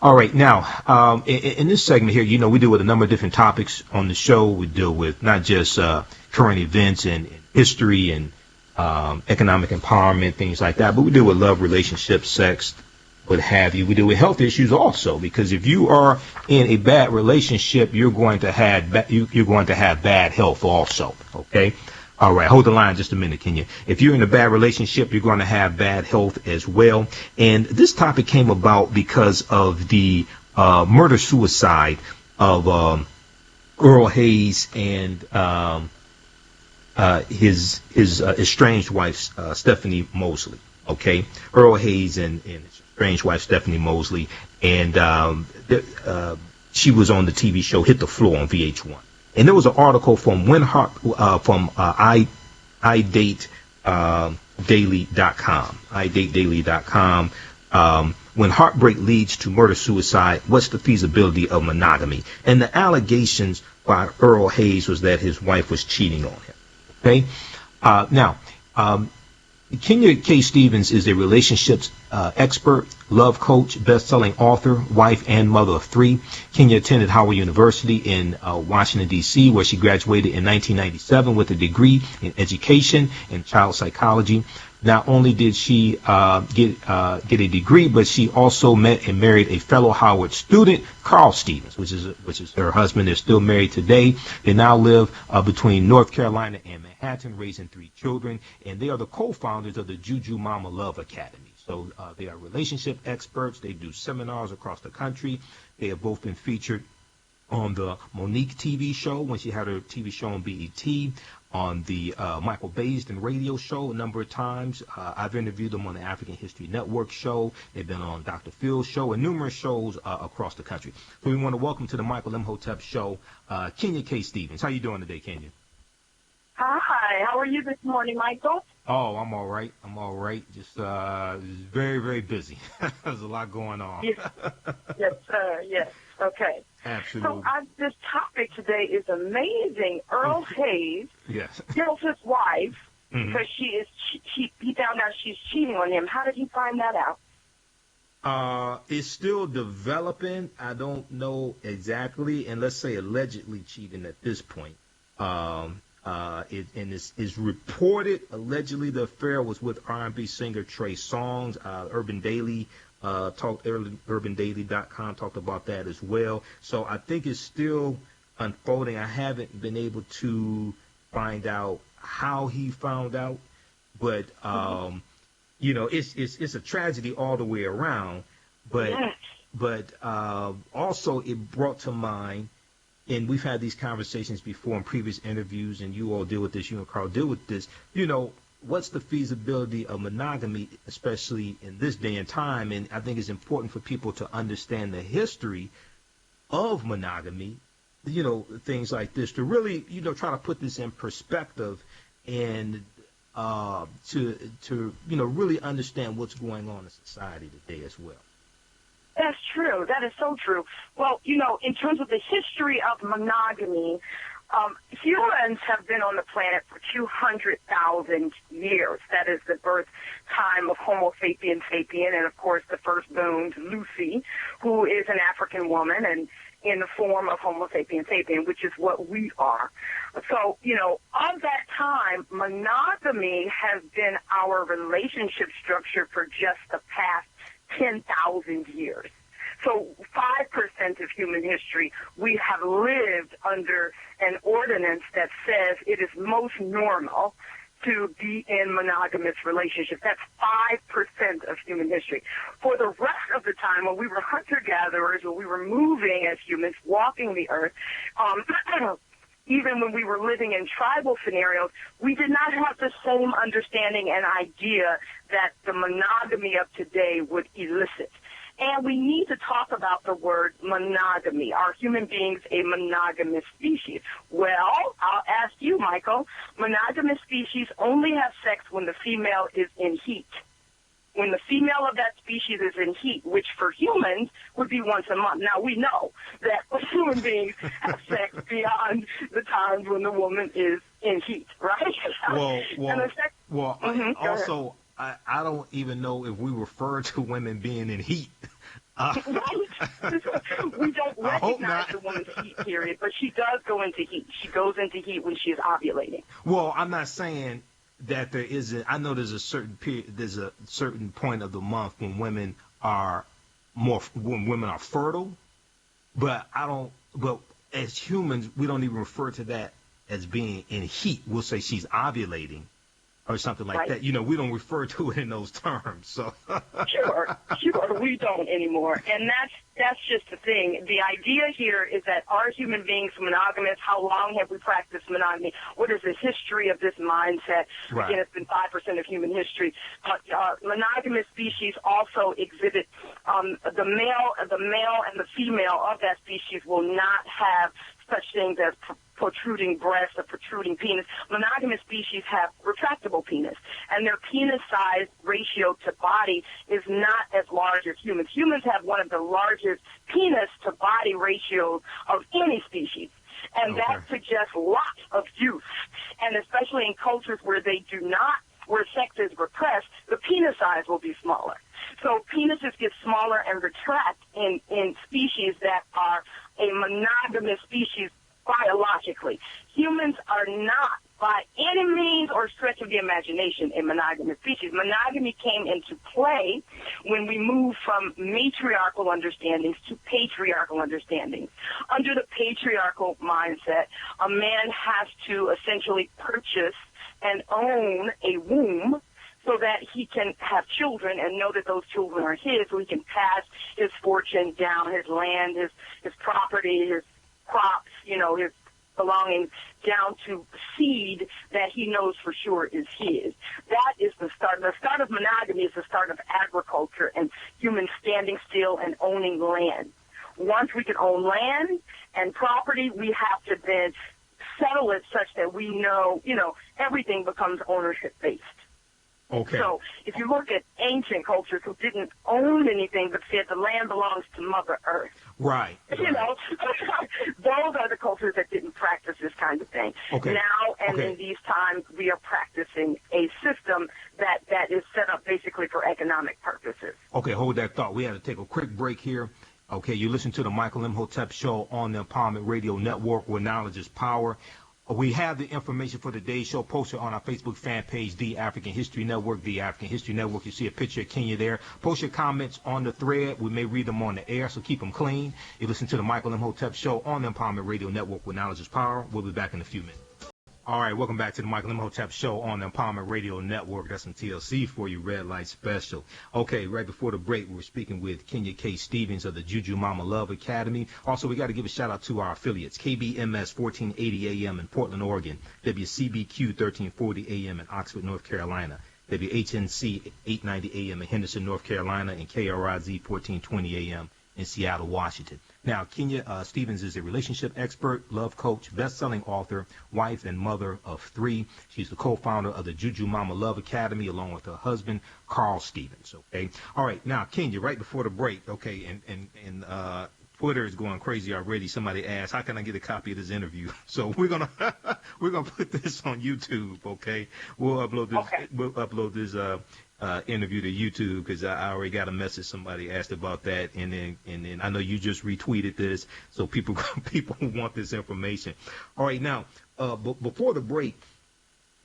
All right. Now, in this segment here, we deal with a number of different topics on the show. We deal with not just current events and history and economic empowerment, things like that, but we deal with love, relationships, sex, what have you. We deal with health issues also, because if you are in a bad relationship, you're going to have bad health also. Okay. All right, hold the line just a minute, can you? If you're in a bad relationship, you're going to have bad health as well. And this topic came about because of the murder-suicide of Earl Hayes and his estranged wife, Stephanie Mosley. Okay, Earl Hayes and his estranged wife, Stephanie Mosley, and she was on the TV show Hit the Floor on VH1. And there was an article from iDateDaily.com. When heartbreak leads to murder-suicide, what's the feasibility of monogamy? And the allegations by Earl Hayes was that his wife was cheating on him. Okay? Now, Kenya K. Stevens is a relationships expert, love coach, best-selling author, wife, and mother of three. Kenya attended Howard University in Washington, D.C., where she graduated in 1997 with a degree in education and child psychology. Not only did she get a degree, but she also met and married a fellow Howard student, Carl Stevens, which is her husband. They're still married today. They now live between North Carolina and Manhattan, raising three children, and they are the co-founders of the Juju Mama Love Academy. So they are relationship experts. They do seminars across the country. They have both been featured on the Monique TV show when she had her TV show on BET, on the Michael Baisden radio show a number of times. I've interviewed them on the African History Network show. They've been on Dr. Phil's show and numerous shows across the country. So we want to welcome to the Michael Imhotep show, Kenya K. Stevens. How you doing today, Kenya? Hi, how are you this morning, Michael? Oh, I'm all right. Just very, very busy. There's a lot going on. Yes, sir. Yes. Okay. Absolutely. So this topic today is amazing. Earl Hayes kills his wife because he found out she's cheating on him. How did he find that out? It's still developing. I don't know exactly, and let's say allegedly cheating at this point. It's reported allegedly the affair was with R&B singer Trey Songz. UrbanDaily.com talked about that as well. So I think it's still unfolding. I haven't been able to find out how he found out, but it's a tragedy all the way around. But also it brought to mind. And we've had these conversations before in previous interviews, and you all deal with this, you and Carl deal with this. What's the feasibility of monogamy, especially in this day and time? And I think it's important for people to understand the history of monogamy, things like this, to really, try to put this in perspective and to really understand what's going on in society today as well. That's true. That is so true. Well, in terms of the history of monogamy, humans have been on the planet for 200,000 years. That is the birth time of Homo sapien sapien, and of course the firstborn Lucy, who is an African woman and in the form of Homo sapien sapien, which is what we are. So, of that time, monogamy has been our relationship structure for just the past 10,000 years. So 5% of human history, we have lived under an ordinance that says it is most normal to be in monogamous relationships. That's 5% of human history. For the rest of the time, when we were hunter-gatherers, when we were moving as humans, walking the earth, even when we were living in tribal scenarios, we did not have the same understanding and idea that the monogamy of today would elicit. And we need to talk about the word monogamy. Are human beings a monogamous species? Well, I'll ask you, Michael, monogamous species only have sex when the female is in heat. When the female of that species is in heat, which for humans would be once a month. Now, we know that human beings have sex beyond the times when the woman is in heat, right? I don't even know if we refer to women being in heat. Right? We don't I hope recognize not. the woman's heat period, but she does go into heat. She goes into heat when she is ovulating. Well, I'm not saying that there isn't. I know there's a certain period, there's a certain point of the month when women are fertile, but I don't. But as humans, we don't even refer to that as being in heat. We'll say she's ovulating or something like Right. that. You know, we don't refer to it in those terms. So Sure, we don't anymore. And that's just the thing. The idea here is that are human beings monogamous? How long have we practiced monogamy? What is the history of this mindset? Right. Again, it's been 5% of human history. Monogamous species also exhibit the male and the female of that species will not have such things as protruding breasts or protruding penis. Monogamous species have retractable penis, and their penis size ratio to body is not as large as humans. Humans have one of the largest penis to body ratios of any species. And that suggests lots of youth, and especially in cultures where where sex is repressed, the penis size will be smaller. So penises get smaller and retract in species that are a monogamous species biologically. Humans are not by any means or stretch of the imagination a monogamous species. Monogamy came into play when we moved from matriarchal understandings to patriarchal understandings. Under the patriarchal mindset, a man has to essentially purchase and own a womb so that he can have children and know that those children are his, so he can pass his fortune down, his land, his property, his crops, his belongings down to seed that he knows for sure is his. That is the start. The start of monogamy is the start of agriculture and humans standing still and owning land. Once we can own land and property, we have to then settle it such that we know, everything becomes ownership-based. okay. So if you look at ancient cultures who didn't own anything but said the land belongs to Mother Earth, Right. those are the cultures that didn't practice this kind of thing. Okay. Now and in these times, we are practicing a system that is set up basically for economic purposes. Okay, hold that thought. We had to take a quick break here. Okay, you listen to the Michael Imhotep Show on the Empowerment Radio Network, where knowledge is power. We have the information for today's show posted on our Facebook fan page, The African History Network. The African History Network. You see a picture of Kenya there. Post your comments on the thread. We may read them on the air, so keep them clean. You listen to the Michael Imhotep Show on the Empowerment Radio Network, where knowledge is power. We'll be back in a few minutes. All right, welcome back to the Michael Imhotep Show on the Empowerment Radio Network. That's some TLC for you, Red Light Special. Okay, right before the break, we were speaking with Kenya K. Stevens of the Juju Mama Love Academy. Also, we got to give a shout-out to our affiliates, KBMS 1480 AM in Portland, Oregon, WCBQ 1340 AM in Oxford, North Carolina, WHNC 890 AM in Henderson, North Carolina, and KRIZ 1420 AM in Seattle, Washington. Now, Kenya Stevens is a relationship expert, love coach, best-selling author, wife, and mother of 3. She's the co-founder of the Juju Mama Love Academy, along with her husband, Carl Stevens. Okay. All right. Now, Kenya, right before the break, okay, and Twitter is going crazy already. Somebody asked, how can I get a copy of this interview? So we're gonna put this on YouTube. Okay. We'll upload this. Okay. We'll upload this interview to YouTube, because I already got a message. Somebody asked about that, and then I know you just retweeted this, so people want this information. All right, now before the break,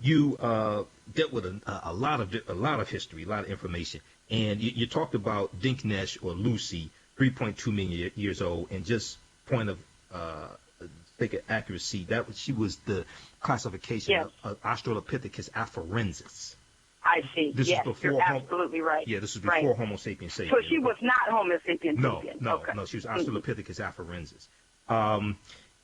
you dealt with a lot of history, a lot of information, and you talked about Dinknesh, or Lucy, 3.2 million years old, and just point of sake of accuracy, she was the classification of Australopithecus afarensis. I see. This is before you're absolutely right. Yeah, this is before Homo sapiens sapiens. So she was not Homo sapiens No, sapiens. no, she was Australopithecus afarensis.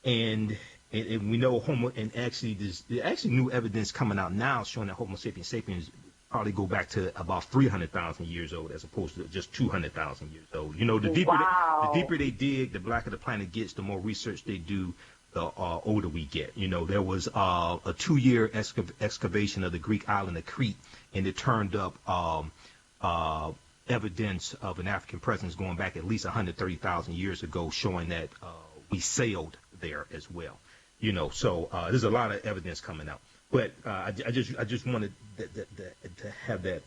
And we know there's actually new evidence coming out now showing that Homo sapiens sapiens probably go back to about 300,000 years old, as opposed to just 200,000 years old. The deeper they dig, the blacker the planet gets, the more research they do, the older we get. There was a 2-year excavation of the Greek island of Crete, and it turned up evidence of an African presence going back at least 130,000 years ago, showing that we sailed there as well. So there's a lot of evidence coming out. But I just wanted to have that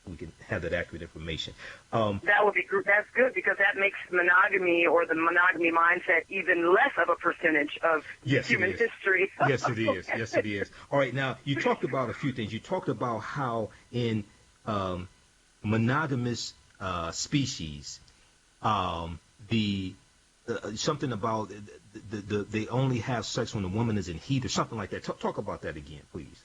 we can have that accurate information. That would be that's good, because that makes monogamy or the monogamy mindset even less of a percentage of human history. Yes, it is. Yes, it is. All right. Now, you talked about a few things. You talked about how in monogamous species, the something about they only have sex when the woman is in heat or something like that. Talk about that again, please.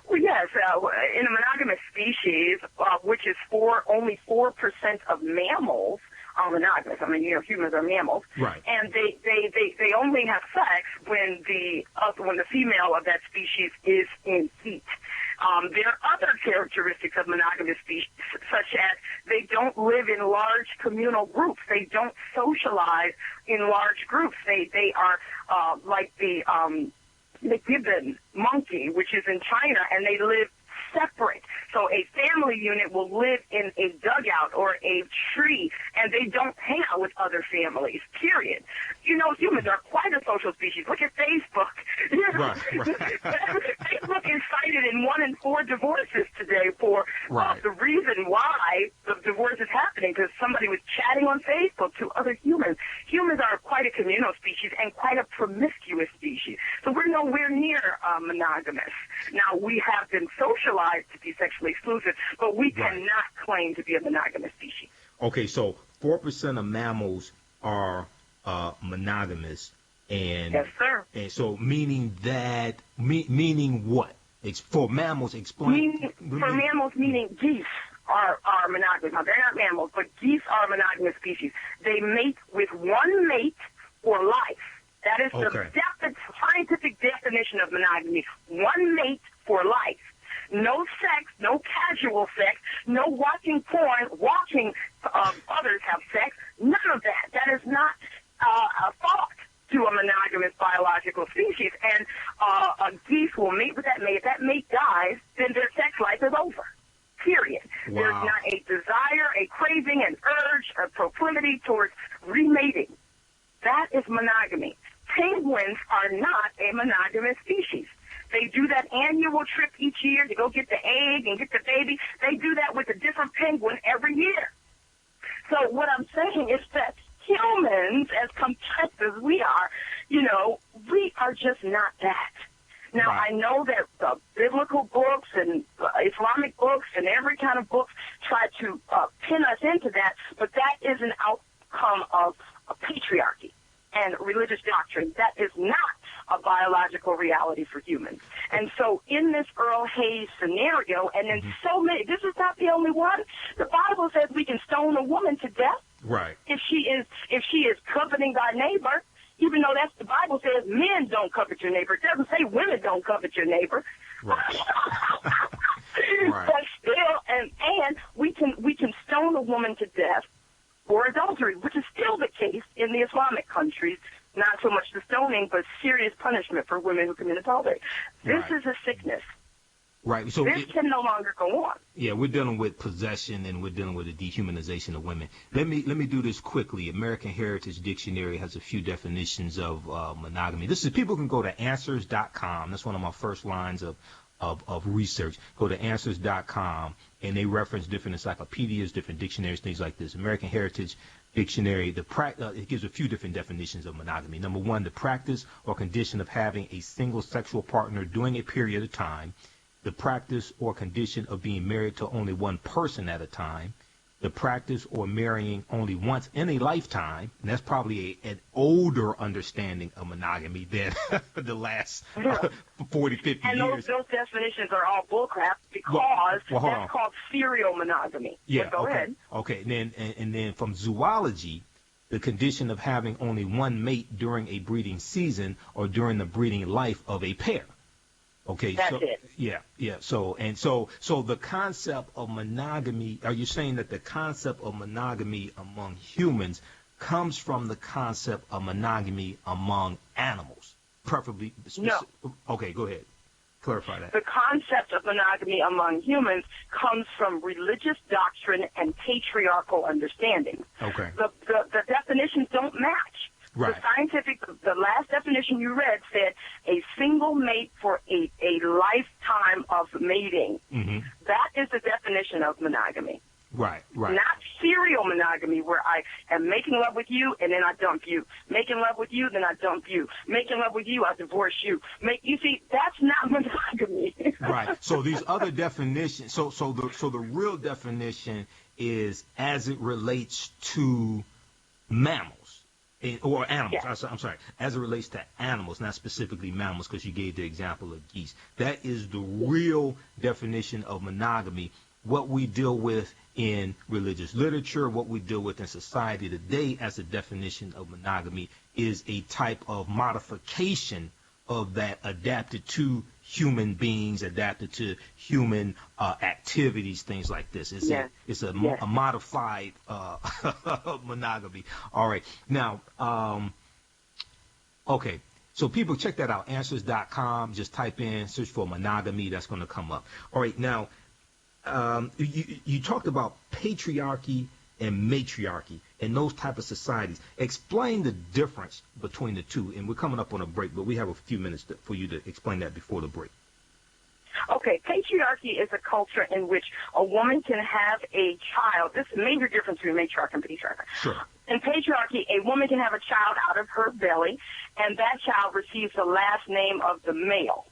Well, yes, in a monogamous species, which is only 4% of mammals are monogamous. I mean, humans are mammals, right? And they only have sex when the female of that species is in heat. There are other characteristics of monogamous species, such as they don't live in large communal groups. They don't socialize in large groups. They are like the gibbon monkey, which is in China, and they live separate. So a family unit will live in a dugout or a tree, and they don't hang out with other families, period. Humans are quite a social species. Look at Facebook. Right. Facebook is cited in 1 in 4 divorces today for the reason why the divorce is happening, because somebody was chatting on Facebook to other humans. Humans are quite a communal species and quite a promiscuous species. So we're nowhere near monogamous. Now, we have been socialized to be sexually exclusive, but we cannot claim to be a monogamous species. Okay, so 4% of mammals are monogamous, and yes, sir. And so meaning what? For mammals, explain. For mammals, meaning geese are monogamous. Now, they're not mammals, but geese are a monogamous species. They mate with one mate for life. That is the scientific definition of monogamy. One mate for life. No sex, no casual sex, no watching porn, watching others have sex. None of that. That is not a thought to a monogamous biological species. And a geese will mate with that mate. If that mate dies, then their sex life is over. Period. Wow. There's not a desire, a craving, an urge, a proclivity towards remating. That is monogamy. Penguins are not a monogamous species. They do that annual trip each year to go get the egg and get the baby. They do that with a different penguin every year. So what I'm saying is that humans, as complex as we are, we are just not that. Now, I know that biblical books and Islamic books and every kind of books try to pin us into that, but that is an outcome of a patriarchy and religious doctrine. That is not a biological reality for humans. And so in this Earl Hayes scenario, and in so many, this is not the only one, the Bible says we can stone a woman to death if she is coveting thy neighbor, even though that's the Bible says men don't covet your neighbor. It doesn't say women don't covet your neighbor. Right. But still, and we can stone a woman to death for adultery, which is still the case in the Islamic countries. Not so much the stoning, but serious punishment for women who commit adultery. This is a sickness. Right. So this can no longer go on. Yeah, we're dealing with possession, and we're dealing with the dehumanization of women. Let me do this quickly. American Heritage Dictionary has a few definitions of monogamy. People can go to answers.com. That's one of my first lines of research. Go to answers.com, and they reference different encyclopedias, different dictionaries, things like this. American Heritage Dictionary, it gives a few different definitions of monogamy. Number one, the practice or condition of having a single sexual partner during a period of time. The practice or condition of being married to only one person at a time. The practice or marrying only once in a lifetime. And that's probably an older understanding of monogamy than the last 40, 50 and years. And those definitions are all bullcrap because that's called serial monogamy. Yeah, go ahead. Okay, and then from zoology, the condition of having only one mate during a breeding season or during the breeding life of a pair. Okay, that's it. Yeah. So the concept of monogamy, are you saying that the concept of monogamy among humans comes from the concept of monogamy among animals? Preferably No. Okay, go ahead. Clarify that. The concept of monogamy among humans comes from religious doctrine and patriarchal understanding. Okay. The definitions don't match. Right. The last definition you read said a single mate for a lifetime of mating. Mm-hmm. That is the definition definition of monogamy. Right, right. Not serial monogamy, where I am making love with you and then I dump you. Making love with you, then I dump you. Making love with you, I divorce you. You see, that's not monogamy. Right. So these other definitions. So the real definition is as it relates to mammals or animals. Yes. I'm sorry. As it relates to animals, not specifically mammals, because you gave the example of geese. That is the real definition of monogamy. What we deal with in religious literature, what we deal with in society today as a definition of monogamy is a type of modification of that adapted to human beings, adapted to human activities, things like this. It's a modified monogamy. All right. Now, okay. So people check that out, answers.com. Just type in, search for monogamy. That's going to come up. All right. Now, you talked about patriarchy and matriarchy and those type of societies. Explain the difference between the two. And we're coming up on a break, but we have a few minutes for you to explain that before the break. Okay, patriarchy is a culture in which a woman can have a child. This is a major difference between matriarch and patriarch. Sure. In patriarchy, a woman can have a child out of her belly, and that child receives the last name of the male.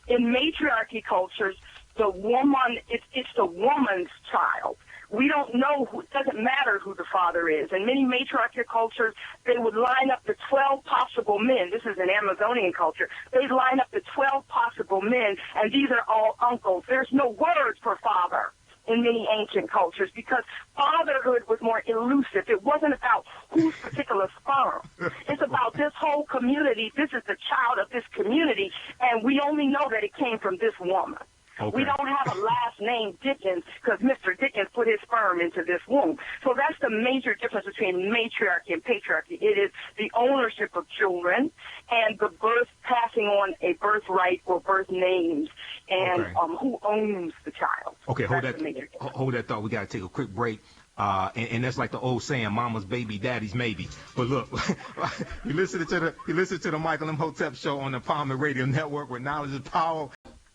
In matriarchy cultures, the woman, it's the woman's child. We don't know it doesn't matter who the father is. In many matriarchal cultures, they would line up the 12 possible men. This is an Amazonian culture. They'd line up the 12 possible men, and these are all uncles. There's no word for father in many ancient cultures because fatherhood was more elusive. It wasn't about whose particular sperm. It's about this whole community. This is the child of this community, and we only know that it came from this woman. Okay. We don't have a last name Dickens because Mr. Dickens put his sperm into this womb. So that's the major difference between matriarchy and patriarchy. It is the ownership of children and the birth, passing on a birthright or birth names, and who owns the child. Okay, hold that thought. We got to take a quick break. And that's like the old saying, mama's baby, daddy's maybe. But look, you listen to the Michael Imhotep Show on the Empowerment Radio Network, where knowledge is power.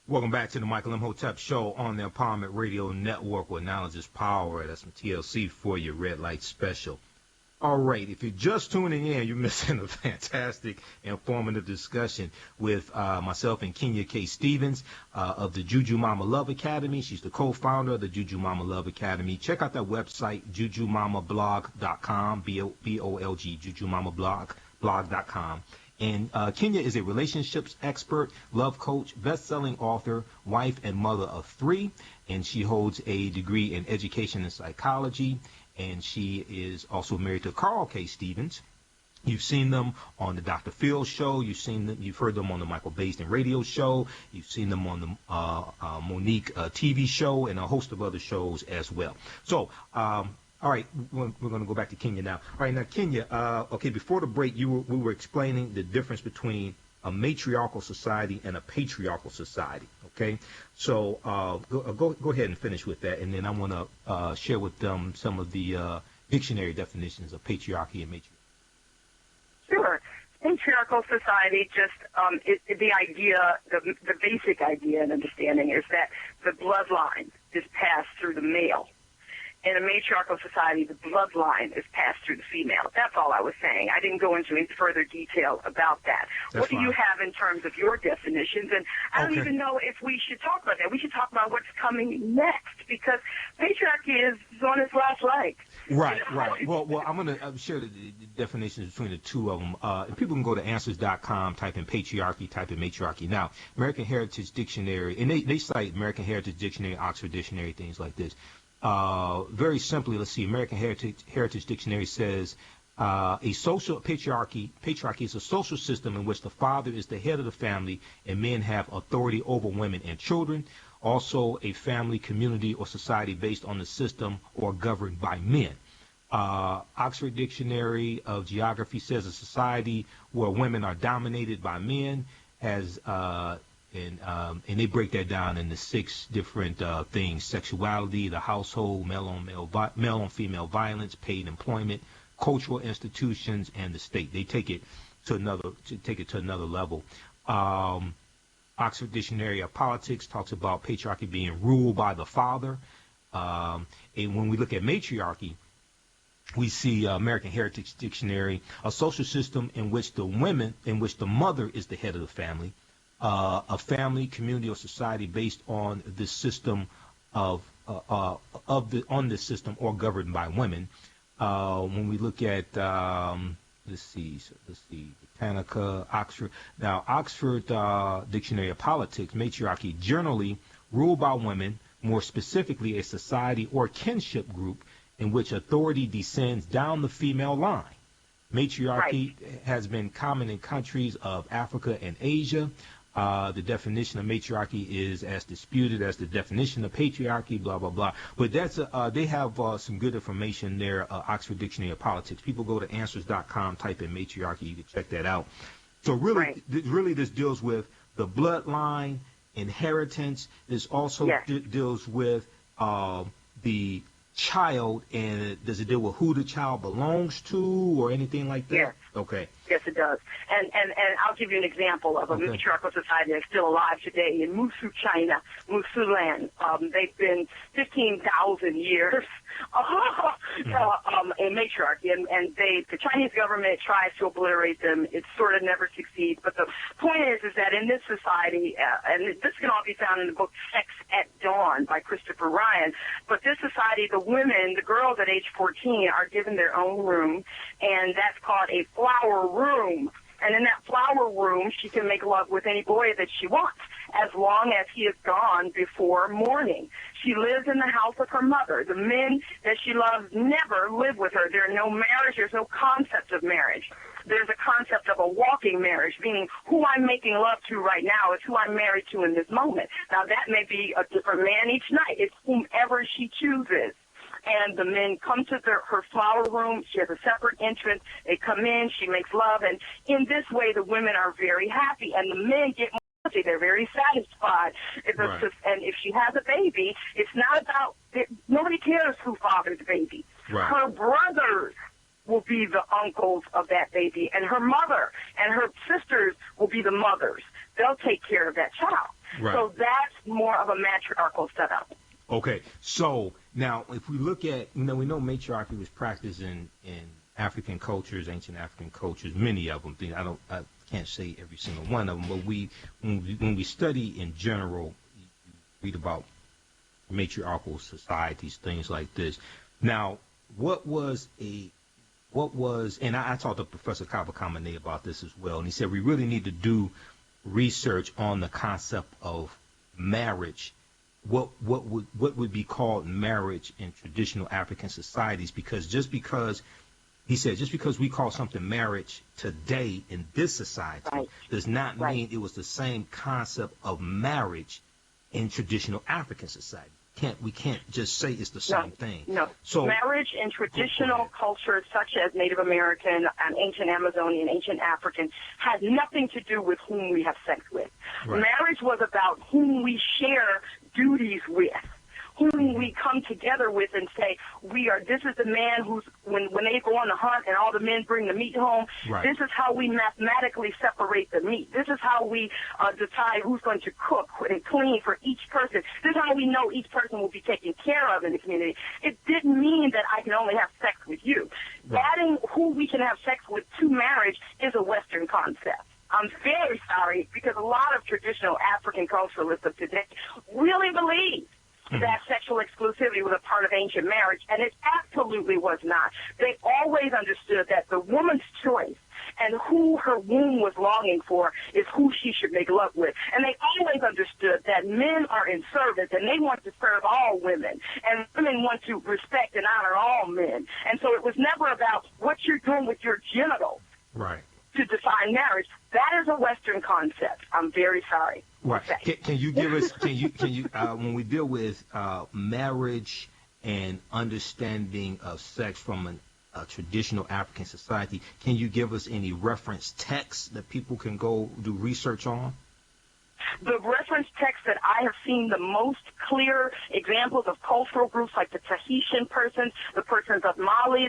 Welcome back to the Michael Imhotep Show on the Empowerment Radio Network, where knowledge is power. That's some TLC for your red light special. All right, if you're just tuning in, you're missing a fantastic, informative discussion with myself and Kenya K. Stevens of the Juju Mama Love Academy. She's the co-founder of the Juju Mama Love Academy. Check out that website, jujumamablog.com, B-O-L-G, jujumamablog.com. And Kenya is a relationships expert, love coach, best-selling author, wife, and mother of 3. And she holds a degree in education and psychology. And she is also married to Carl K. Stevens. You've seen them on the Dr. Phil show. You've heard them on the Michael Baisden radio show. You've seen them on the Monique TV show and a host of other shows as well. So, all right, we're going to go back to Kenya now. All right, now, Kenya, okay, before the break, we were explaining the difference between a matriarchal society and a patriarchal society, okay? So go ahead and finish with that, and then I want to share with them some of the dictionary definitions of patriarchy and matriarchy. Sure. Patriarchal society, just the idea, the basic idea and understanding is that the bloodline is passed through the male. In a matriarchal society, the bloodline is passed through the female. That's all I was saying. I didn't go into any further detail about that. What do you have in terms of your definitions? And I don't even know if we should talk about that. We should talk about what's coming next, because patriarchy is on its last leg. Right, right. Well, I'm going to share the definitions between the two of them. And people can go to answers.com, type in patriarchy, type in matriarchy. Now, American Heritage Dictionary, and they cite American Heritage Dictionary, Oxford Dictionary, things like this. Very simply, let's see, American Heritage Dictionary says a social patriarchy is a social system in which the father is the head of the family and men have authority over women and children. Also, a family, community, or society based on the system or governed by men. Oxford Dictionary of Geography says a society where women are dominated by men has and they break that down into 6 different things: sexuality, the household, male on female violence, paid employment, cultural institutions, and the state. They take it to another level. Oxford Dictionary of Politics talks about patriarchy being ruled by the father. And when we look at matriarchy, we see American Heritage Dictionary, a social system in which the mother is the head of the family, a family, community, or society based on this system on this system or governed by women. When we look at let's see, Britannica, Oxford. Now, Oxford Dictionary of Politics, matriarchy, generally ruled by women, more specifically a society or kinship group in which authority descends down the female line. Matriarchy has been common in countries of Africa and Asia. The definition of matriarchy is as disputed as the definition of patriarchy, blah, blah, blah. But that's they have some good information there, Oxford Dictionary of Politics. People go to answers.com, type in matriarchy, you can check that out. So really this deals with the bloodline, inheritance. This also deals with the child, and does it deal with who the child belongs to or anything like that? Yes. Okay. Yes, it does. And I'll give you an example of a matriarchal society that's still alive today in Musu, China, Musu land. They've been 15,000 years in matriarchy, and the Chinese government tries to obliterate them. It sort of never succeeds. But the point is that in this society, and this can all be found in the book Sex at Dawn by Christopher Ryan, but this society, the women, the girls at age 14 are given their own room, and that's called a flower room. And in that flower room, she can make love with any boy that she wants, as long as he is gone before morning. She lives in the house of her mother. The men that she loves never live with her. There are no marriage. There's no concept of marriage. There's a concept of a walking marriage, meaning who I'm making love to right now is who I'm married to in this moment. Now, that may be a different man each night. It's whomever she chooses. And the men come to her flower room. She has a separate entrance. They come in. She makes love. And in this way, the women are very happy. And the men get more. They're very satisfied. And if she has a baby, it's not about, nobody cares who fathers the baby. Right. Her brothers will be the uncles of that baby. And her mother and her sisters will be the mothers. They'll take care of that child. Right. So that's more of a matriarchal setup. Okay, so now if we look at, we know matriarchy was practiced in African cultures, ancient African cultures, many of them. I can't say every single one of them, but when we study in general, you read about matriarchal societies, things like this. Now, and I talked to Professor Kavakamane about this as well, and he said we really need to do research on the concept of marriage. What would be called marriage in traditional African societies, because just because we call something marriage today in this society does not mean it was the same concept of marriage in traditional African society. We can't just say it's the same thing. No. So marriage in traditional cultures such as Native American and ancient Amazonian, ancient African has nothing to do with whom we have sex with. Right. Marriage was about whom we share duties with, whom we come together with and say, this is the man who's, when they go on the hunt and all the men bring the meat home, this is how we mathematically separate the meat. This is how we decide who's going to cook and clean for each person. This is how we know each person will be taken care of in the community. It didn't mean that I can only have sex with you. Right. Adding who we can have sex with to marriage is a Western concept. I'm very sorry, because a lot of traditional African culturalists of today really believe that sexual exclusivity was a part of ancient marriage, and it absolutely was not. They always understood that the woman's choice and who her womb was longing for is who she should make love with. And they always understood that men are in service, and they want to serve all women, and women want to respect and honor all men. And so it was never about what you're doing with your genitals. Right. To define marriage. That is a Western concept. I'm very sorry. Right. Can you give us, when we deal with marriage and understanding of sex from a traditional African society, can you give us any reference texts that people can go do research on? The reference text that I have seen the most clear examples of cultural groups like the Tahitian persons, the persons of Mali,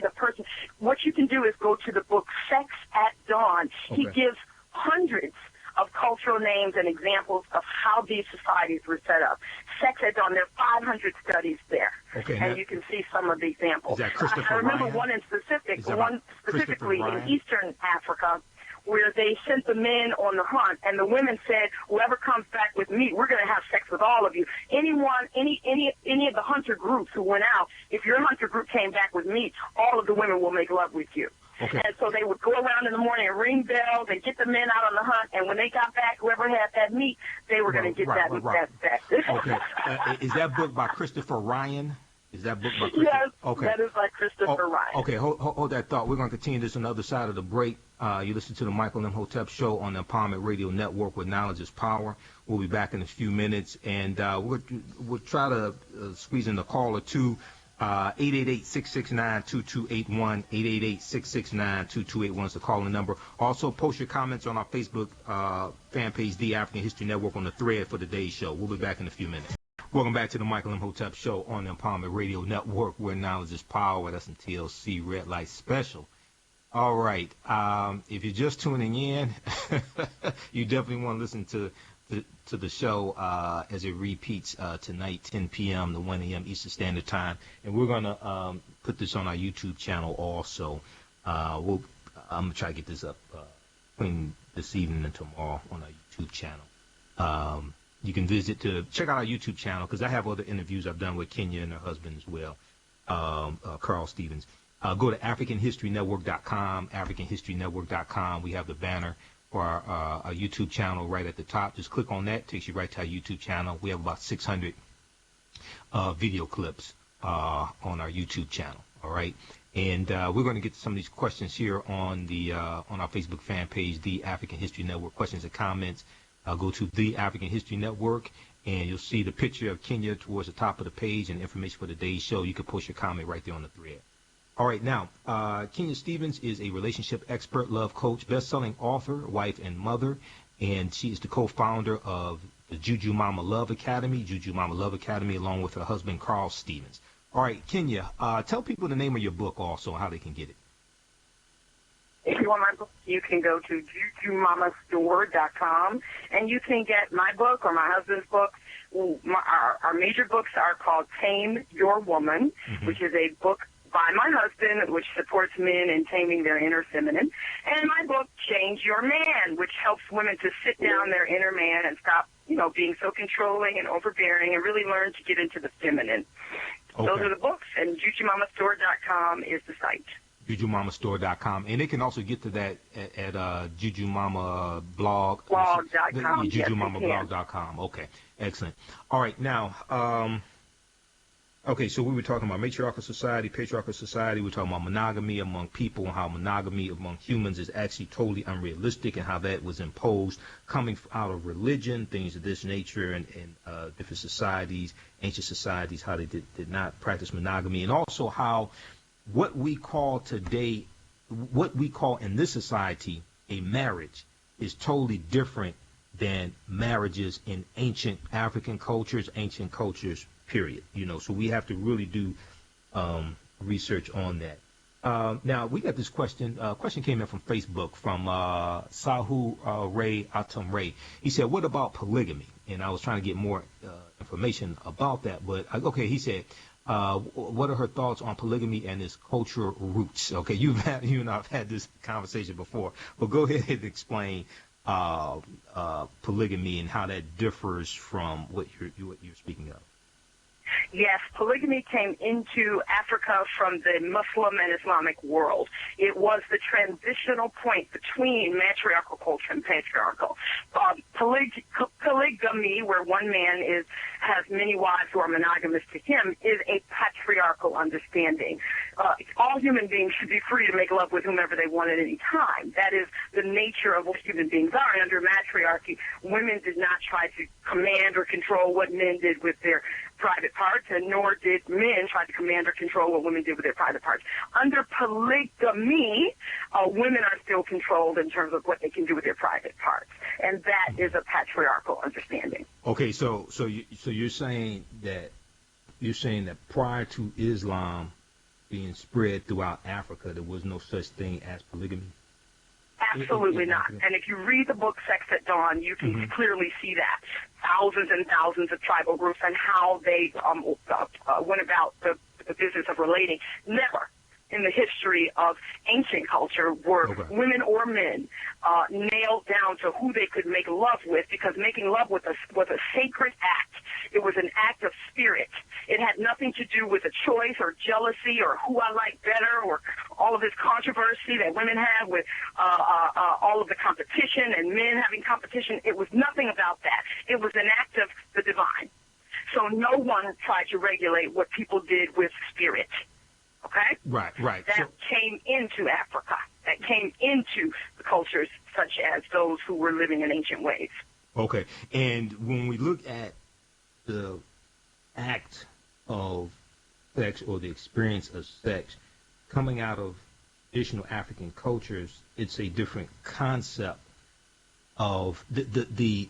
what you can do is go to the book Sex at Dawn. Okay. He gives hundreds of cultural names and examples of how these societies were set up. Sex at Dawn, there are 500 studies there. Okay, and you can see some of the examples. Is that Christopher I remember Ryan? one in specific, Is that one Christopher specifically in Ryan? Eastern Africa, where they sent the men on the hunt, and the women said, "Whoever comes back with me, we're going to have sex with all of you. Anyone, any of the hunter groups who went out, if your hunter group came back with me, all of the women will make love with you." Okay. And so they would go around in the morning and ring bells and get the men out on the hunt, and when they got back, whoever had that meat, they were going to get that. Okay. Is that book by Christopher Ryan? Is that book by Christopher? Yes, okay. that is by Christopher Ryan. Okay, hold that thought. We're going to continue this on the other side of the break. You listen to the Michael Imhotep Show on the Empowerment Radio Network, where knowledge is power. We'll be back in a few minutes, and we'll try to squeeze in a call or two. 888-669-2281, 888-669-2281 is the calling number. Also, post your comments on our Facebook fan page, The African History Network, on the thread for today's show. We'll be back in a few minutes. Welcome back to the Michael Imhotep Show on the Empowerment Radio Network, where knowledge is power. That's in TLC Red Light Special. All right. If you're just tuning in, you definitely want to listen to the show as it repeats tonight, 10 p.m. to 1 a.m. Eastern Standard Time. And we're going to put this on our YouTube channel also. I'm going to try to get this up between this evening and tomorrow on our YouTube channel. You can check out our YouTube channel, because I have other interviews I've done with Kenya and her husband as well, Carl Stevens. Go to AfricanHistoryNetwork.com, AfricanHistoryNetwork.com. We have the banner for our YouTube channel right at the top. Just click on that. Takes you right to our YouTube channel. We have about 600 video clips on our YouTube channel. All right. And we're going to get to some of these questions here on our Facebook fan page, The African History Network. Questions and comments. Go to The African History Network, and you'll see the picture of Kenya towards the top of the page and information for today's show. You can post your comment right there on the thread. All right, now, Kenya Stevens is a relationship expert, love coach, best-selling author, wife, and mother, and she is the co-founder of the Juju Mama Love Academy, along with her husband, Carl Stevens. All right, Kenya, tell people the name of your book also and how they can get it. If you want my book, you can go to JujuMamaStore.com, and you can get my book or my husband's book. Our major books are called Tame Your Woman, which is a book by my husband, which supports men in taming their inner feminine, and my book, Change Your Man, which helps women to sit down their inner man and stop, being so controlling and overbearing, and really learn to get into the feminine. Okay. Those are the books, and JujuMamaStore.com is the site. JujuMamaStore.com, and they can also get to that at JujuMama blog. Blog.com. JujuMamablog.com. Okay, excellent. All right, now, okay, so we were talking about matriarchal society, patriarchal society. We're talking about monogamy among people and how monogamy among humans is actually totally unrealistic, and how that was imposed coming out of religion, things of this nature, and different societies, ancient societies, how they did not practice monogamy, and also how what we call today, what we call in this society a marriage, is totally different than marriages in ancient African cultures, period. So we have to really do research on that. Now, we got this question. Question came in from Facebook from Sahu Ray Atum Ray. He said, what about polygamy? And I was trying to get more information about that. But, okay, he said, what are her thoughts on polygamy and its cultural roots? Okay, you and I have had this conversation before, but go ahead and explain polygamy and how that differs from what you're speaking of. Yes, polygamy came into Africa from the Muslim and Islamic world. It was the transitional point between matriarchal culture and patriarchal. Polygamy, where one man has many wives who are monogamous to him, is a patriarchal understanding. All human beings should be free to make love with whomever they want at any time. That is the nature of what human beings are. And under matriarchy, women did not try to command or control what men did with their private parts, and nor did men try to command or control what women did with their private parts. Under polygamy, women are still controlled in terms of what they can do with their private parts, and that is a patriarchal understanding. Okay, so you're saying that prior to Islam being spread throughout Africa, there was no such thing as polygamy? Absolutely not. And if you read the book Sex at Dawn, you can clearly see that. Thousands and thousands of tribal groups and how they went about the business of relating. Never in the history of ancient culture were women or men nailed down to who they could make love with, because making love was a sacred act. It was an act of spirit. It had nothing to do with a choice or jealousy or who I like better or all of this controversy that women have with all of the competition and men having competition. It was nothing about that. It was an act of the divine. So no one tried to regulate what people did with spirit. Okay? Right. That came into Africa. That came into the cultures such as those who were living in ancient ways. Okay. And when we look at the act of sex or the experience of sex coming out of traditional African cultures, it's a different concept of the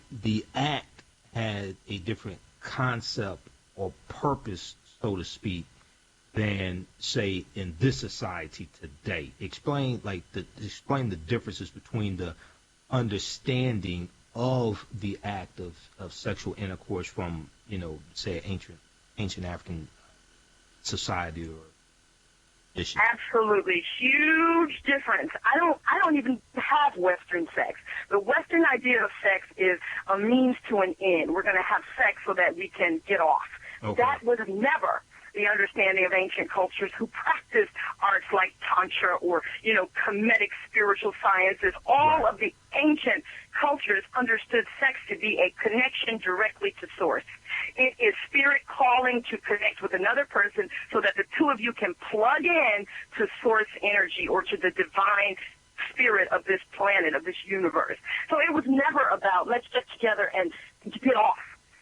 act had a different concept or purpose, so to speak, than, say, in this society today. Explain the differences between the understanding of the act of sexual intercourse from, say, ancient African society or issue. Absolutely. Huge difference. I don't even have Western sex. The Western idea of sex is a means to an end. We're going to have sex so that we can get off. Okay. That was never the understanding of ancient cultures who practiced arts like Tantra or, Kemetic spiritual sciences. All of the ancient cultures understood sex to be a connection directly to source. It is spirit calling to connect with another person so that the two of you can plug in to source energy or to the divine spirit of this planet, of this universe. So it was never about let's get together and get off.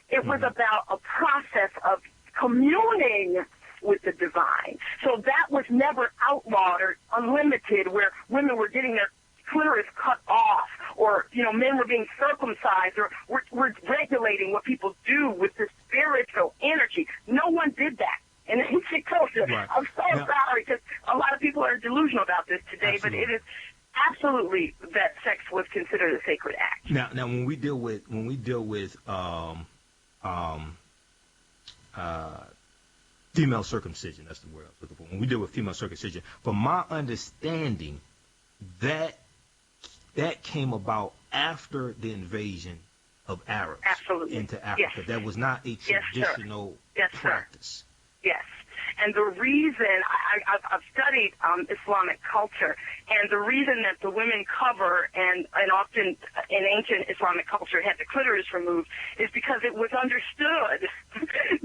It was about a process of communing with the divine. So that was never outlawed or unlimited, where women were getting their clitoris cut off, or men were being circumcised, or we're regulating what people do with the spiritual energy. No one did that in ancient culture. Right. I'm so sorry, because a lot of people are delusional about this today, Absolutely. but it is absolutely that sex was considered a sacred act. Now when we deal with female circumcision, that's the word I was looking for. When we deal with female circumcision, from my understanding, that came about after the invasion of Arabs into Africa. Yes. That was not a traditional practice. Yes. And the reason I've studied Islamic culture, and the reason that the women cover and often in ancient Islamic culture had the clitoris removed is because it was understood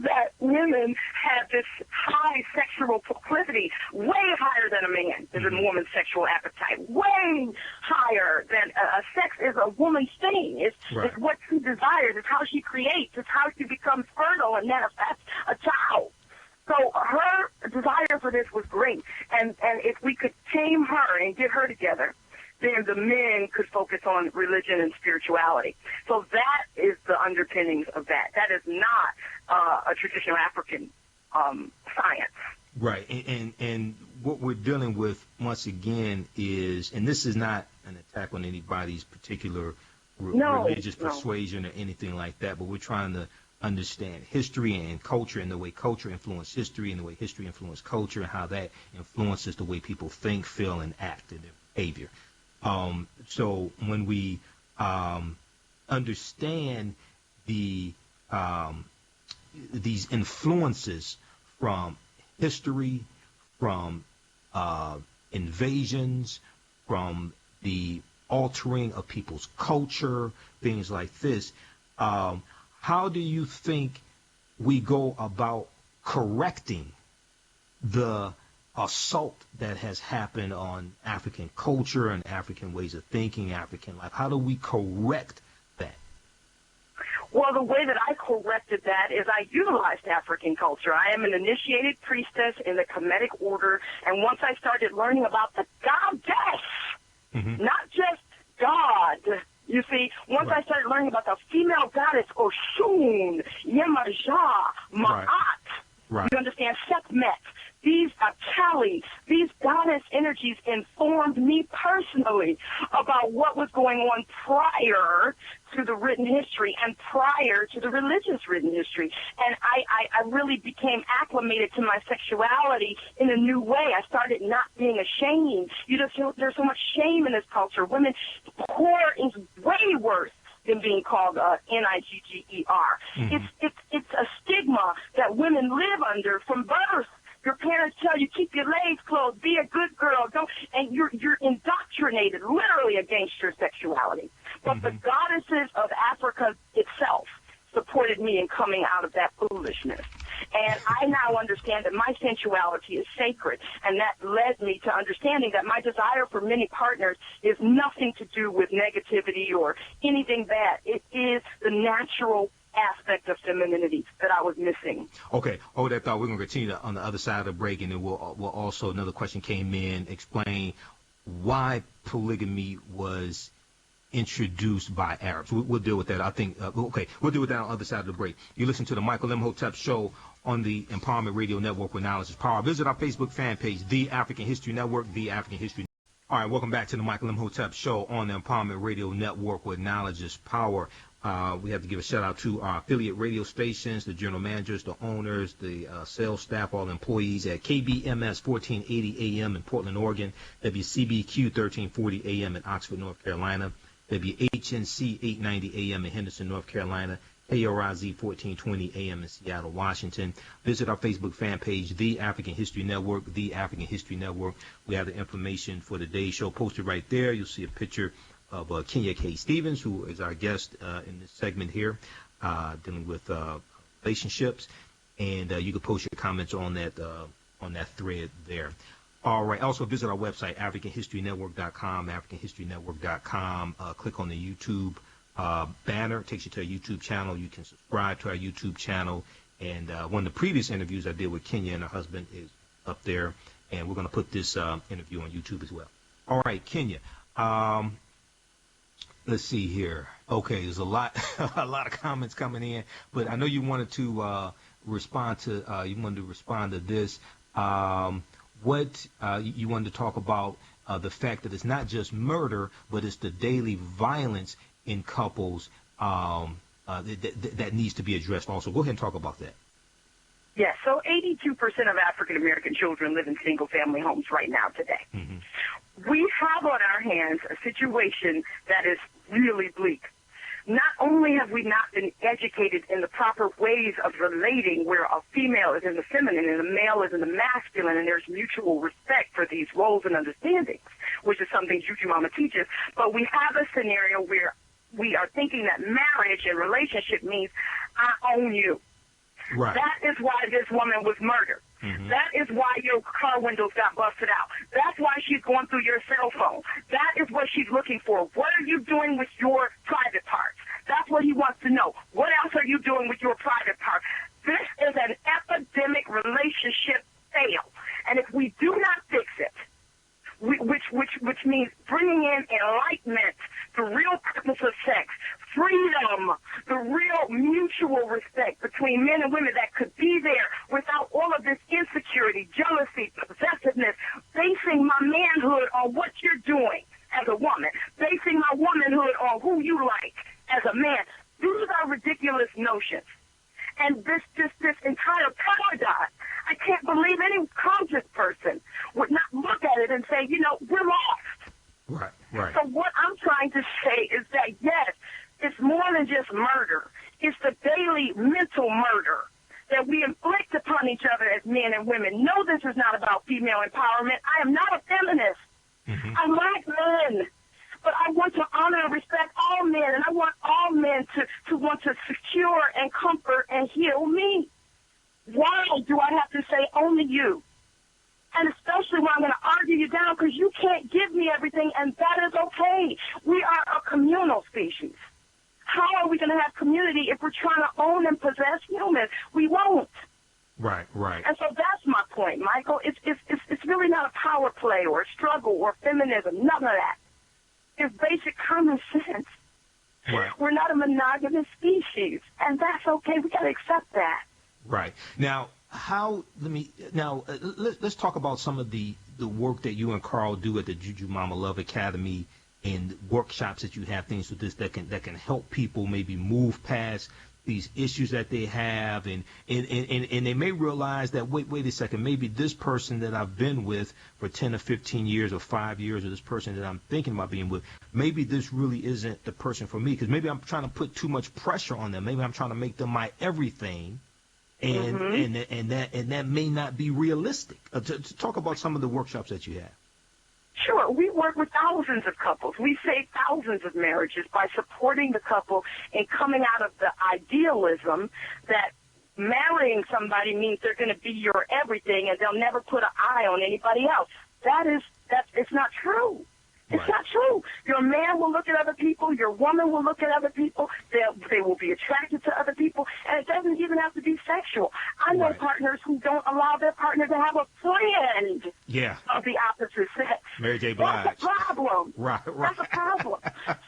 that women had this high sexual proclivity, way higher than a man is a woman's sexual appetite, way higher than sex is a woman's thing. It's what she desires. It's how she creates. It's how she becomes fertile and manifests a child. So her desire for this was great, and if we could tame her and get her together, then the men could focus on religion and spirituality. So that is the underpinnings of that. That is not a traditional African science. Right, and what we're dealing with once again is, and this is not an attack on anybody's particular religious persuasion or anything like that, but we're trying to understand history and culture, and the way culture influenced history, and the way history influenced culture, and how that influences the way people think, feel, and act in their behavior. So when we understand these influences from history, from invasions, from the altering of people's culture, things like this, how do you think we go about correcting the assault that has happened on African culture and African ways of thinking, African life? How do we correct that? Well, the way that I corrected that is I utilized African culture. I am an initiated priestess in the Kemetic order, and once I started learning about the goddess, not just God, you see, once I started learning about the female goddess, Oshun, Yemaja, Ma'at, you understand, Sekhmet, these Kali, these goddess energies informed me personally personally about what was going on prior to the written history and prior to the religious written history. And I really became acclimated to my sexuality in a new way. I started not being ashamed. There's so much shame in this culture. Women, whore is way worse than being called Nigger. It's a stigma that women live under from birth. Your parents tell you, keep your legs closed, be a good girl, and you're indoctrinated literally against your sexuality. But the goddesses of Africa itself supported me in coming out of that foolishness. And I now understand that my sensuality is sacred, and that led me to understanding that my desire for many partners is nothing to do with negativity or anything bad. It is the natural aspect of femininity that I was missing. Okay, hold that thought. We're going to continue on the other side of the break, and then we'll also, another question came in, explain why polygamy was introduced by Arabs. We'll deal with that. I think, okay, we'll deal with that on the other side of the break. You listen to the Michael Imhotep Show on the Empowerment Radio Network, where knowledge is power. Visit our Facebook fan page, The African History Network, The African History. All right, welcome back to the Michael Imhotep Show on the Empowerment Radio Network, where knowledge is power. We have to give a shout out to our affiliate radio stations, the general managers, the owners, the sales staff, all employees at KBMS 1480 AM in Portland, Oregon, WCBQ 1340 AM in Oxford, North Carolina, WHNC 890 AM in Henderson, North Carolina, KRIZ 1420 AM in Seattle, Washington. Visit our Facebook fan page, The African History Network, The African History Network. We have the information for today's show posted right there. You'll see a picture of Kenya K. Stevens, who is our guest in this segment here, dealing with relationships. And you can post your comments on that thread there. All right. Also visit our website, AfricanHistoryNetwork.com, AfricanHistoryNetwork.com. Click on the YouTube banner. It takes you to a YouTube channel. You can subscribe to our YouTube channel. And one of the previous interviews I did with Kenya and her husband is up there. And we're going to put this interview on YouTube as well. All right, Kenya. Let's see here. Okay, there's a lot of comments coming in, but I know you wanted to respond to this. What you wanted to talk about the fact that it's not just murder, but it's the daily violence in couples that needs to be addressed also. Go ahead and talk about that. Yes, so 82% of African-American children live in single-family homes right now today. Mm-hmm. We have on our hands a situation that is really bleak. Not only have we not been educated in the proper ways of relating, where a female is in the feminine and a male is in the masculine, and there's mutual respect for these roles and understandings, which is something Juju Mama teaches, but we have a scenario where we are thinking that marriage and relationship means I own you. Right. That is why this woman was murdered. Mm-hmm. That is why your car windows got busted out. That's why she's going through your cell phone. That is what she's looking for. What are you doing with your private parts? That's what he wants to know. What else are you doing with your private parts? This is an epidemic relationship fail. And if we do not fix it, which means bringing in enlightenment, the real purpose of sex, freedom, the real mutual respect between men and women that could be there without all of this insecurity, jealousy, possessiveness, basing my manhood on what you're doing as a woman, basing my womanhood on who you like as a man. These are ridiculous notions. And this entire paradigm, I can't believe any conscious person would not look at it and say, we're lost. Right. So what I'm trying to say is that, yes, it's more than just murder. It's the daily mental murder that we inflict upon each other as men and women. No, this is not about female empowerment. I am not a feminist. Mm-hmm. I like men. But I want to honor and respect all men, and I want all men to want to secure and comfort and heal me. Why do I have to say only you? And especially when I'm going to argue you down because you can't give me everything, and that is okay. We are a communal species. How are we going to have community if we're trying to own and possess humans? We won't. Right. And so that's my point, Michael. It's really not a power play or a struggle or feminism, none of that. It's basic common sense. Right. We're not a monogamous species, and that's okay. We got to accept that. Right. Now, let's talk about some of the the work that you and Carl do at the Juju Mama Love Academy and workshops that you have, things with this that can help people maybe move past these issues that they have, and they may realize that wait a second, maybe this person that I've been with for 10 or 15 years or 5 years, or this person that I'm thinking about being with, maybe this really isn't the person for me, because maybe I'm trying to put too much pressure on them. Maybe I'm trying to make them my everything, and that may not be realistic. To talk about some of the workshops that you have. Sure, we work with thousands of couples. We save thousands of marriages by supporting the couple and coming out of the idealism that marrying somebody means they're going to be your everything and they'll never put an eye on anybody else. It's not true. It's Right. not true. Your man will look at other people. Your woman will look at other people. They will be attracted to other people. And it doesn't even have to be sexual. I know Right. partners who don't allow their partner to have a friend Yeah. of the opposite sex. Mary J. Blige. That's a problem. Right. That's a problem.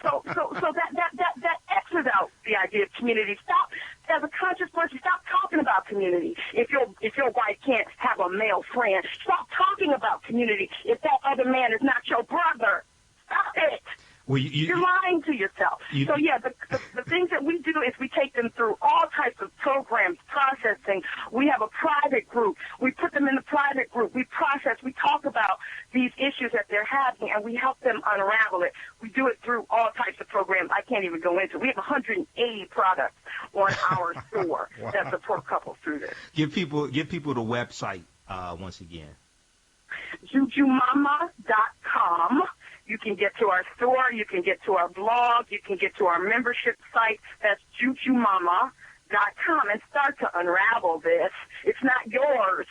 So that X's out the idea of community. Stop, as a conscious person, stop talking about community. If your wife can't have a male friend, stop talking about community. If that other man is not your brother, stop it. Well, You're lying to yourself. So yeah, the things that we do is we take them through all types of programs, processing. We have a private group. We put them in the private group. We process. We talk about these issues that they're having, and we help them unravel it. We do it through all types of programs. I can't even go into. We have 180 products on our store Wow. that support couples through this. Give people the website once again. JujuMama.com. You can get to our store. You can get to our blog. You can get to our membership site. That's JujuMama.com, and start to unravel this. It's not yours.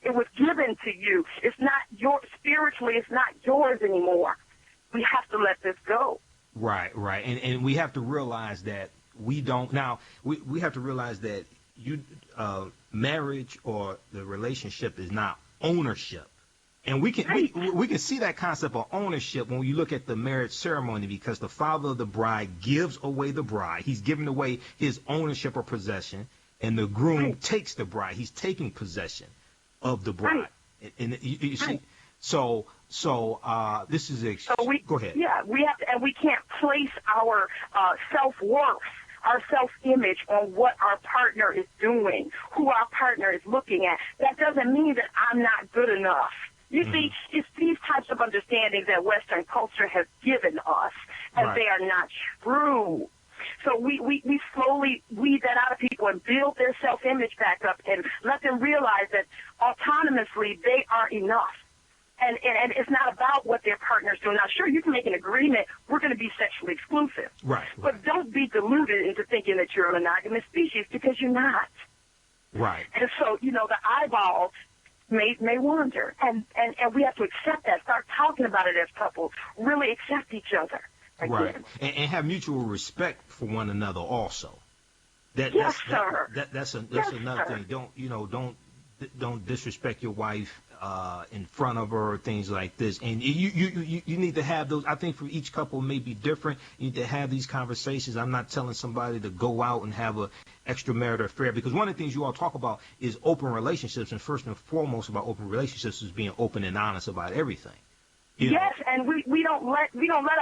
It was given to you. It's not your spiritually. It's not yours anymore. We have to let this go. Right. And we have to realize that we don't now. We have to realize that marriage or the relationship is not ownership. And we can see that concept of ownership when you look at the marriage ceremony, because the father of the bride gives away the bride. He's giving away his ownership or possession, and the groom takes the bride. He's taking possession of the bride. Right. And you see, so this is go ahead. Yeah, we have to, and we can't place our self-worth, our self-image on what our partner is doing, who our partner is looking at. That doesn't mean that I'm not good enough. You see, it's these types of understandings that Western culture has given us, and they are not true. So we slowly weed that out of people and build their self-image back up and let them realize that autonomously they are enough. And it's not about what their partner's doing. Now, sure, you can make an agreement, we're going to be sexually exclusive. Right. But don't be deluded into thinking that you're a monogamous species, because you're not. Right. And so, the eyeballs may wander, and we have to accept that. Start talking about it as couples. Really accept each other. Again. Right, and have mutual respect for one another also. Yes, sir. That's another thing. Don't disrespect your wife in front of her or things like this. And you need to have those. I think for each couple may be different. You need to have these conversations. I'm not telling somebody to go out and have a extramarital affair, because one of the things you all talk about is open relationships, and first and foremost about open relationships is being open and honest about everything. Yes, and we don't let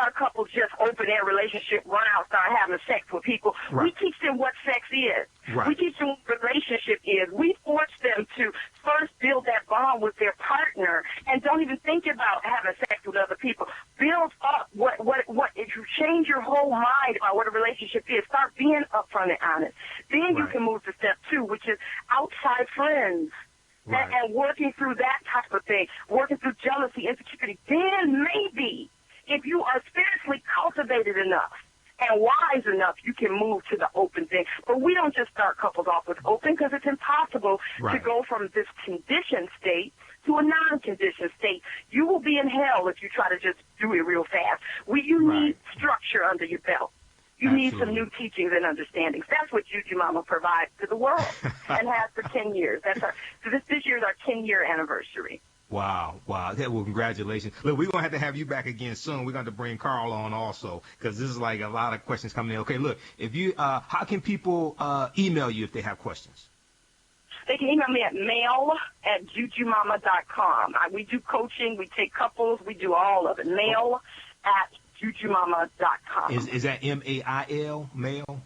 our couples just open their relationship, run out, start having sex with people. Right. We teach them what sex is. Right. We teach them what relationship is. We force them to first build that bond with their partner, and don't even think about having sex with other people. Build up what if you change your whole mind about what a relationship is, start being upfront and honest. Then you can move to step 2, which is outside friends. Right. And working through that type of thing, working through jealousy, insecurity, then maybe if you are spiritually cultivated enough and wise enough, you can move to the open thing. But we don't just start couples off with open, because it's impossible to go from this conditioned state to a non-conditioned state. You will be in hell if you try to just do it real fast. You need structure under your belt. You need some new teachings and understandings. That's what Juju Mama provides to the world and has for 10 years. So this year is our 10-year anniversary. Wow. Yeah, well, congratulations. Look, we're going to have you back again soon. We're going to bring Carl on also, because this is like a lot of questions coming in. Okay, look, if you, how can people email you if they have questions? They can email me at mail@jujumama.com. We do coaching. We take couples. We do all of it. Mail@jujumama.com. Is that M-A-I-L, mail?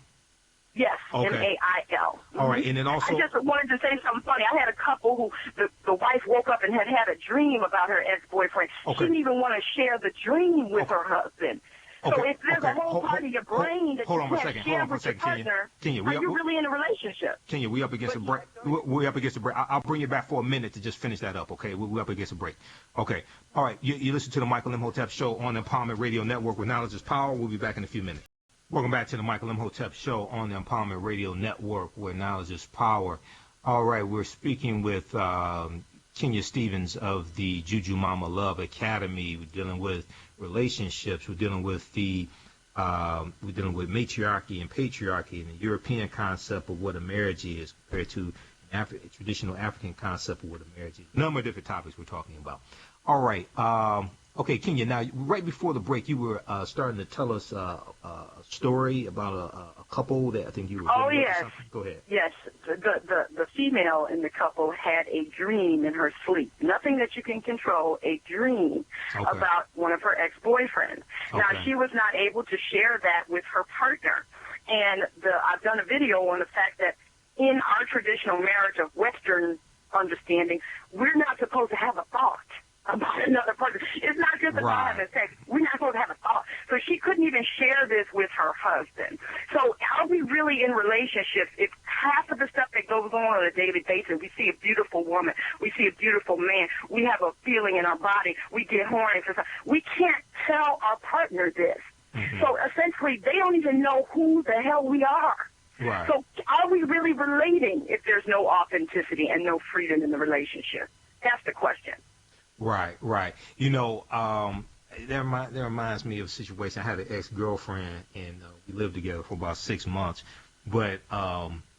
Yes, Okay. M-A-I-L. All right, and then also... I just wanted to say something funny. I had a couple who the wife woke up and had a dream about her ex-boyfriend. Okay. She didn't even want to share the dream with her husband. So if there's a whole part of your brain that you can't share with your partner, are you really in a relationship? Kenya, we up against a break. We're up against a break. I'll bring you back for a minute to just finish that up, okay? We're up against a break. Okay. All right. You listen to the Michael Imhotep Show on the Empowerment Radio Network, where knowledge is power. We'll be back in a few minutes. Welcome back to the Michael Imhotep Show on the Empowerment Radio Network, where knowledge is power. All right. We're speaking with Kenya Stevens of the Juju Mama Love Academy. We're dealing with relationships. We're dealing with matriarchy and patriarchy and the European concept of what a marriage is compared to a traditional African concept of what a marriage is. A number of different topics we're talking about. All right. Okay, Kenya, now, right before the break, you were starting to tell us a story about a couple that I think you were doing. Yes. Or something. Go ahead. Yes. The female in the couple had a dream in her sleep. Nothing that you can control, a dream about one of her ex-boyfriends. Okay. Now, she was not able to share that with her partner. And I've done a video on the fact that in our traditional marriage of Western understanding, we're not supposed to have a thought about another person. It's not just about having sex. We're not supposed to have a thought. So she couldn't even share this with her husband. So are we really in relationships if half of the stuff that goes on a daily basis, we see a beautiful woman, we see a beautiful man, we have a feeling in our body, we get horny for something. We can't tell our partner this. Mm-hmm. So essentially, they don't even know who the hell we are. Right. So are we really relating if there's no authenticity and no freedom in the relationship? That's the question. Right, right. You know, that reminds me of a situation. I had an ex-girlfriend, and we lived together for about 6 months. But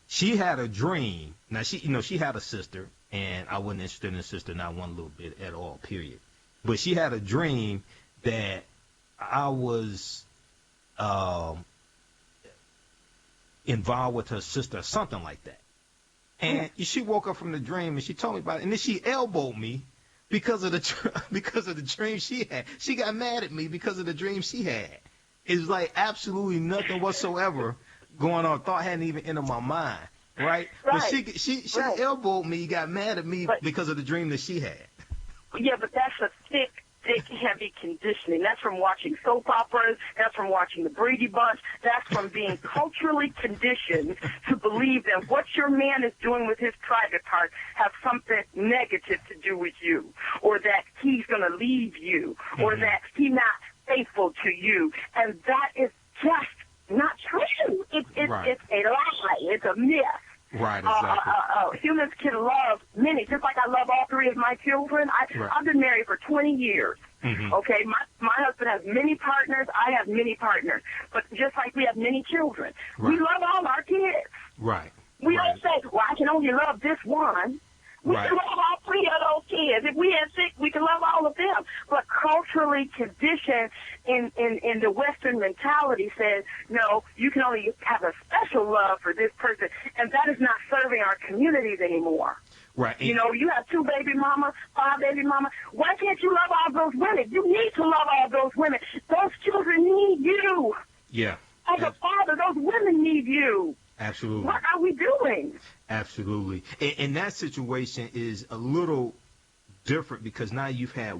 she had a dream. Now, she had a sister, and I wasn't interested in the sister, not one little bit at all, period. But she had a dream that I was involved with her sister, or something like that. And she woke up from the dream, and she told me about it. And then she elbowed me because of the dream she had. She got mad at me because of the dream she had. It's like absolutely nothing whatsoever going on. Thought hadn't even entered my mind, right? But she elbowed me, got mad at me because of the dream that she had. Yeah, but that's a thick, heavy conditioning. That's from watching soap operas. That's from watching the Brady Bunch. That's from being culturally conditioned to believe that what your man is doing with his private part has something negative to do with you, or that he's going to leave you, or that he's not faithful to you. And that is just not true. It's a lie. It's a myth. Right, exactly. Humans can love many, just like I love all three of my children. I've been married for 20 years. Mm-hmm. Okay, my husband has many partners. I have many partners. But just like we have many children, we love all our kids. Right. We don't say, well, I can only love this one. We can love all three of those kids. If we had 6, we can love all of them. But culturally conditioned in the Western mentality says, no, you can only have a special love for this person, and that is not serving our communities anymore. Right. You know, you have 2 baby mamas, 5 baby mamas. Why can't you love all those women? You need to love all those women. Those children need you. Yeah. As a father, those women need you. Absolutely. What are we doing? Absolutely. And that situation is a little different because now you've had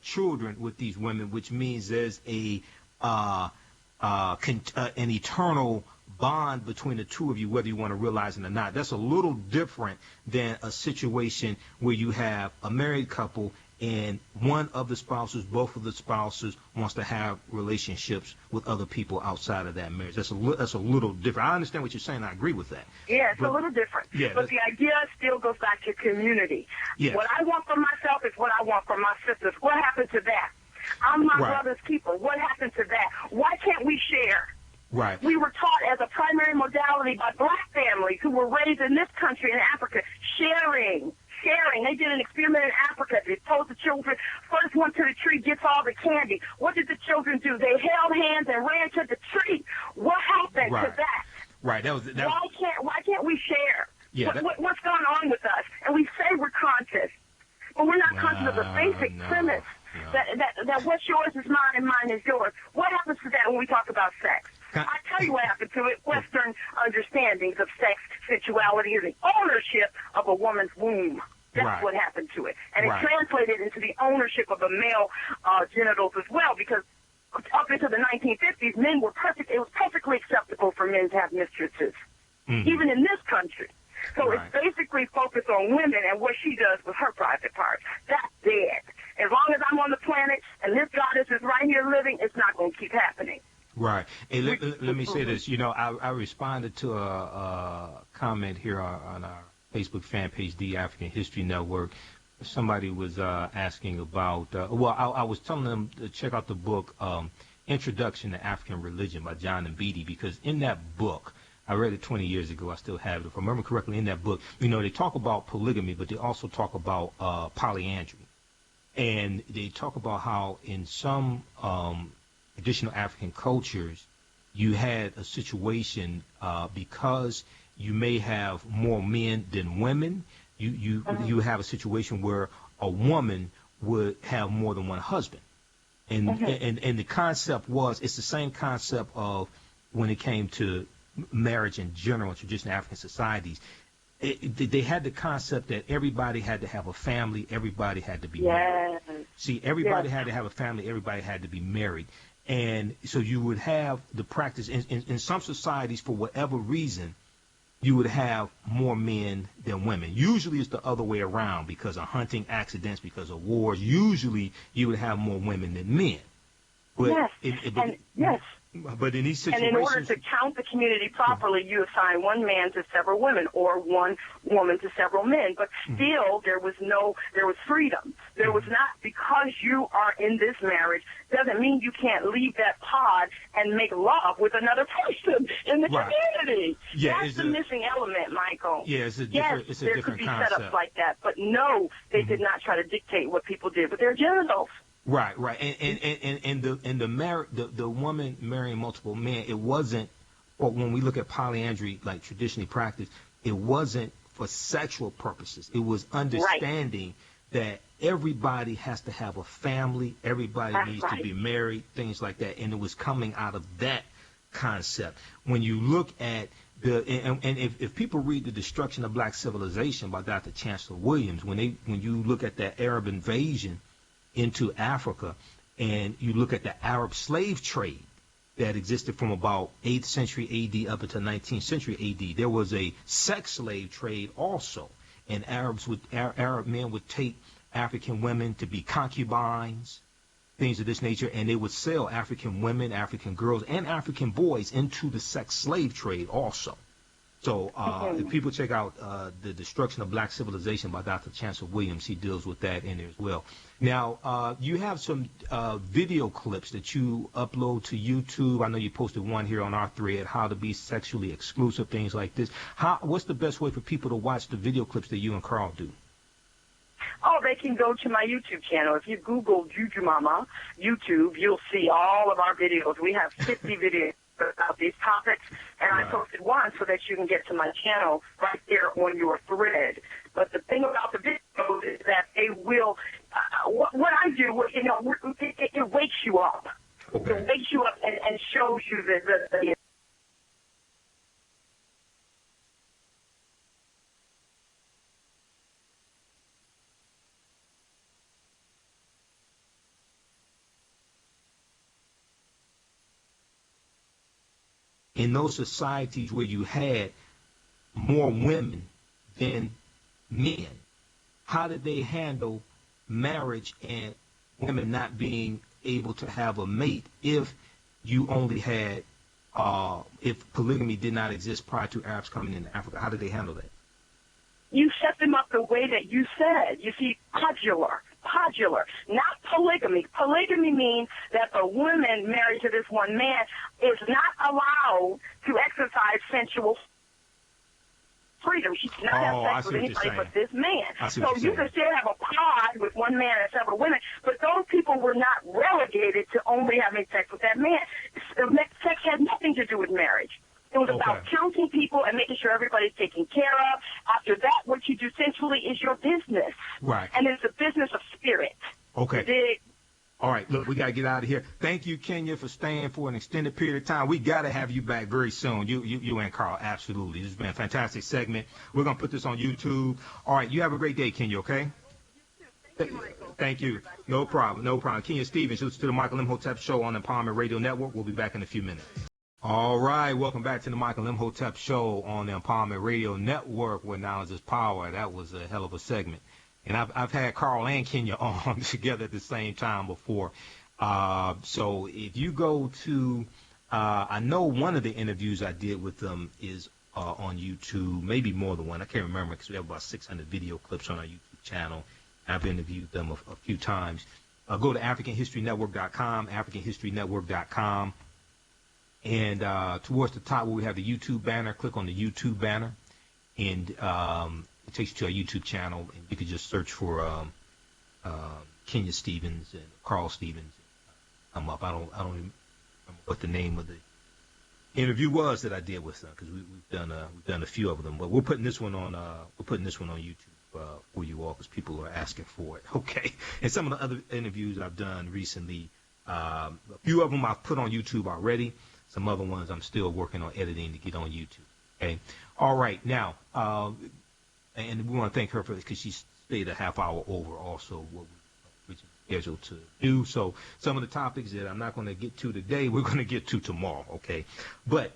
children with these women, which means there's an eternal bond between the two of you, whether you want to realize it or not. That's a little different than a situation where you have a married couple and one of the spouses, both of the spouses, wants to have relationships with other people outside of that marriage. That's a little different. I understand what you're saying. I agree with that. Yeah, it's a little different. Yeah, but the idea still goes back to community. Yes. What I want for myself is what I want for my sisters. What happened to that? I'm my brother's keeper. What happened to that? Why can't we share? Right. We were taught as a primary modality by black families who were raised in this country in Africa, sharing. They did an experiment in Africa. They told the children, first one to the tree gets all the candy. What did the children do? They held hands and ran to the tree. What happened to that? Right. Why can't we share? Yeah. What's going on with us? And we say we're conscious, but we're not conscious of the basic premise that what's yours is mine and mine is yours. What happens to that when we talk about sex? I tell you what happened to it. Western understandings of sex, sexuality, is the ownership of a woman's womb. That's what happened to it. And it translated into the ownership of the male genitals as well, because up into the 1950s, men were it was perfectly acceptable for men to have mistresses, even in this country. So it's basically focused on women and what she does with her private parts. That's dead. As long as I'm on the planet and this goddess is right here living, it's not going to keep happening. Right. Hey, let me say this. You know, I responded to a comment here on our Facebook fan page, The African History Network. Somebody was asking about, I was telling them to check out the book Introduction to African Religion by John Mbidi, because in that book, I read it 20 years ago, I still have it. If I remember correctly, in that book, you know, they talk about polygamy, but they also talk about polyandry. And they talk about how in some traditional African cultures, you had a situation because you may have more men than women. You have a situation where a woman would have more than one husband, and the concept was, it's the same concept of when it came to marriage in general in traditional African societies. They had the concept that everybody had to have a family, everybody had to be married. See, everybody had to have a family, everybody had to be married. And so you would have the practice in some societies, for whatever reason, you would have more men than women. Usually it's the other way around, because of hunting accidents, because of wars. Usually you would have more women than men. But but in these situations, and in order to count the community properly, you assign one man to several women, or one woman to several men. But still, there was freedom. There was not, because you are in this marriage, doesn't mean you can't leave that pod and make love with another person in the community. Yeah, that's the missing element, Michael. Yeah, it's a different concept. There could be setups like that, but no, they did not try to dictate what people did with their genitals. Right. And the woman marrying multiple men, it wasn't, or when we look at polyandry, like traditionally practiced, it wasn't for sexual purposes. It was understanding that everybody has to have a family, everybody needs to be married, things like that. And it was coming out of that concept. When you look at if people read The Destruction of Black Civilization by Dr. Chancellor Williams, when you look at that Arab invasion into Africa, and you look at the Arab slave trade that existed from about 8th century AD up until 19th century AD, there was a sex slave trade also, and Arab men would take African women to be concubines, things of this nature, and they would sell African women, African girls, and African boys into the sex slave trade also. So if people check out The Destruction of Black Civilization by Dr. Chancellor Williams, he deals with that in there as well. Now, you have some video clips that you upload to YouTube. I know you posted one here on our thread, how to be sexually exclusive, things like this. What's the best way for people to watch the video clips that you and Carl do? Oh, they can go to my YouTube channel. If you Google Juju Mama YouTube, you'll see all of our videos. We have 50 videos about these topics, and I posted one so that you can get to my channel right there on your thread. But the thing about the videos is that they will, what I do, you know, it wakes you up. Okay. It wakes you up and shows you the in those societies where you had more women than men, how did they handle marriage and women not being able to have a mate if you only had, if polygamy did not exist prior to Arabs coming into Africa? How did they handle that? You set them up the way that you said. You see, podular, not polygamy. Polygamy means that the woman married to this one man is not allowed to exercise sensual freedom. She cannot have sex with anybody but this man. So you can still have a pod with one man and several women, but those people were not relegated to only having sex with that man. Sex had nothing to do with marriage. It was about counting people and making sure everybody's taken care of. But we got to get out of here. Thank you, Kenya, for staying for an extended period of time. We got to have you back very soon. You and Carl, absolutely. This has been a fantastic segment. We're going to put this on YouTube. All right, you have a great day, Kenya, okay? Thank you, Michael. Thank you. No problem. No problem. Kenya Stevens, listen to the Michael Imhotep Show on the Empowerment Radio Network. We'll be back in a few minutes. All right. Welcome back to the Michael Imhotep Show on the Empowerment Radio Network, where knowledge is power. That was a hell of a segment. And I've had Carl and Kenya on together at the same time before. So if you go to, I know one of the interviews I did with them is on YouTube, maybe more than one. I can't remember because we have about 600 video clips on our YouTube channel. I've interviewed them a few times. Go to AfricanHistoryNetwork.com, AfricanHistoryNetwork.com. And towards the top where we have the YouTube banner, click on the YouTube banner. And it takes you to our YouTube channel. And you can just search for Kenya Stevens and Carl Stevens. Come up. I don't remember what the name of the interview was that I did with them, because we've done a few of them. But we're putting this one on YouTube. For you all, because people are asking for it. Okay. And some of the other interviews I've done recently, a few of them I've put on YouTube already. Some other ones I'm still working on editing to get on YouTube. Okay. All right. Now, and we want to thank her for this because she stayed a half hour over also what we scheduled to do. So some of the topics that I'm not going to get to today, we're going to get to tomorrow. Okay. But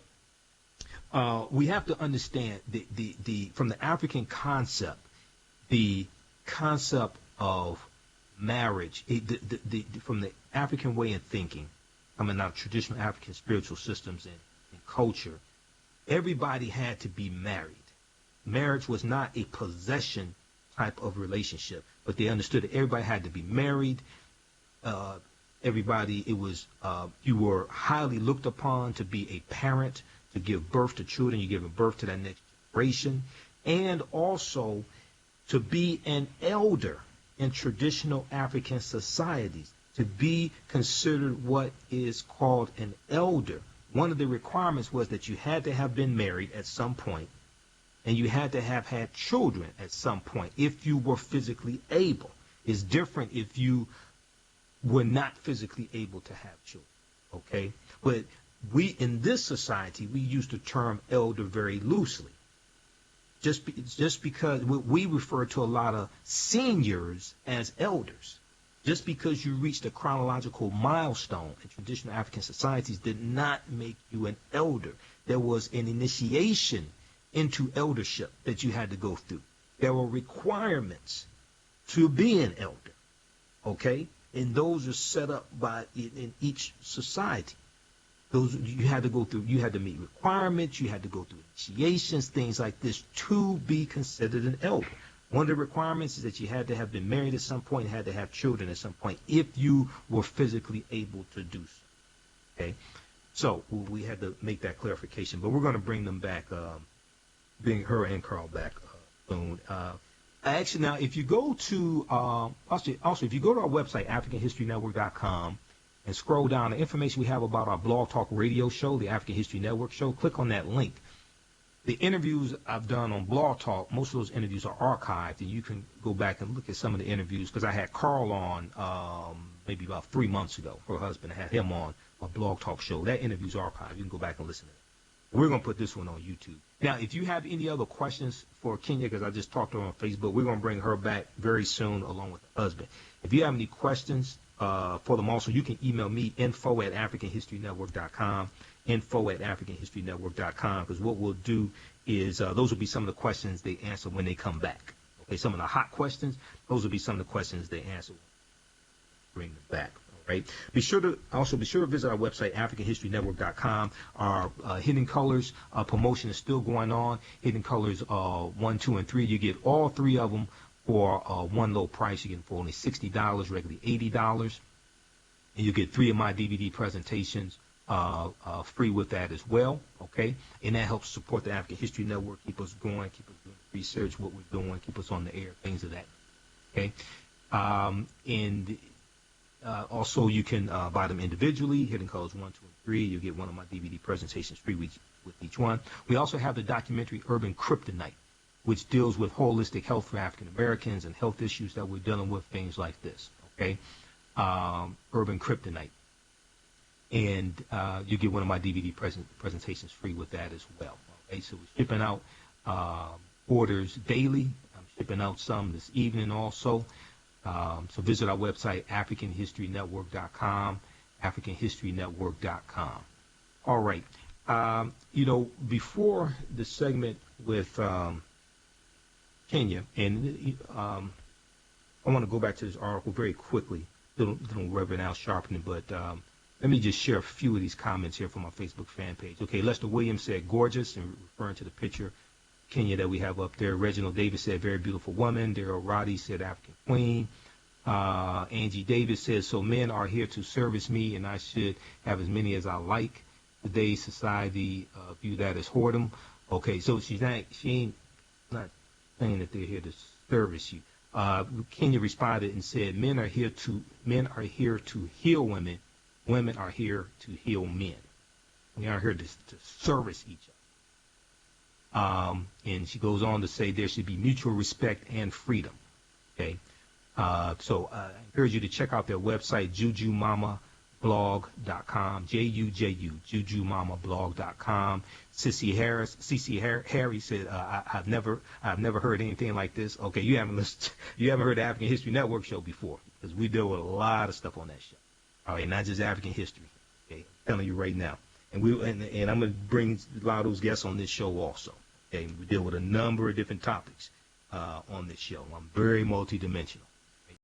we have to understand the from the African concept, the concept of marriage, from the African way of thinking, coming out of traditional African spiritual systems and culture, everybody had to be married. Marriage was not a possession type of relationship, but they understood that everybody had to be married. Everybody, it was, you were highly looked upon to be a parent, to give birth to children. You're giving birth to that next generation, and also to be an elder in traditional African societies, to be considered what is called an elder. One of the requirements was that you had to have been married at some point, and you had to have had children at some point if you were physically able. It's different if you were not physically able to have children, okay? But we, in this society, we use the term elder very loosely. Just because we refer to a lot of seniors as elders. Just because you reached a chronological milestone in traditional African societies did not make you an elder. There was an initiation into eldership that you had to go through. There were requirements to be an elder, okay? And those are set up by in each society. Those you had to go through. You had to meet requirements. You had to go through initiations, things like this, to be considered an elder. One of the requirements is that you had to have been married at some point, and had to have children at some point, if you were physically able to do so. Okay, so we had to make that clarification. But we're going to bring them back, bring her and Carl back soon. Actually, now if you go to also if you go to our website, AfricanHistoryNetwork.com. and scroll down, the information we have about our Blog Talk Radio show, the African History Network show, click on that link. The interviews I've done on Blog Talk, most of those interviews are archived, and you can go back and look at some of the interviews, because I had Carl on maybe about 3 months ago. Her husband, I had him on a Blog Talk show. That interview's archived. You can go back and listen to it. We're going to put this one on YouTube. Now, if you have any other questions for Kenya, because I just talked to her on Facebook, we're going to bring her back very soon along with her husband. If you have any questions for them also, you can email me, info@AfricanHistoryNetwork.com, info@AfricanHistoryNetwork.com, because what we'll do is those will be some of the questions they answer when they come back. Okay, some of the hot questions, those will be some of the questions they answer when we bring them back. All right. Be sure to visit our website, AfricanHistoryNetwork.com. Our Hidden Colors promotion is still going on. Hidden Colors 1, 2, and 3. You get all 3 of them for one low price. You get them for only $60, regularly $80. And you get 3 of my DVD presentations free with that as well, okay? And that helps support the African History Network, keep us going, keep us doing research, what we're doing, keep us on the air, things of that, okay? Also, you can buy them individually, Hidden Colors 1, 2, and 3. You get one of my DVD presentations free with each one. We also have the documentary Urban Kryptonite, which deals with holistic health for African Americans and health issues that we're dealing with, things like this, okay? Urban Kryptonite. And you get one of my DVD presentations free with that as well. Okay, so we're shipping out orders daily. I'm shipping out some this evening also. So visit our website, AfricanHistoryNetwork.com, AfricanHistoryNetwork.com. All right. Before the segment with Kenya, and I want to go back to this article very quickly, little Reverend Al Sharpton, but let me just share a few of these comments here from our Facebook fan page. Okay, Lester Williams said gorgeous, and referring to the picture Kenya that we have up there. Reginald Davis said very beautiful woman. Daryl Roddy said African queen. Angie Davis says, so men are here to service me, and I should have as many as I like. Today's society view that as whoredom. Okay, so she ain't not saying that they're here to service you. Kenya responded and said, men are here to heal women. Women are here to heal men. We are here to service each other. And she goes on to say there should be mutual respect and freedom. Okay. So I encourage you to check out their website, jujumamablog.com, Juju, jujumamablog.com. CC Harry said, I've never heard anything like this. Okay, you haven't heard the African History Network show before, because we deal with a lot of stuff on that show. All right, not just African history. Okay, I'm telling you right now. And I'm going to bring a lot of those guests on this show also. Okay, we deal with a number of different topics on this show. I'm very multidimensional.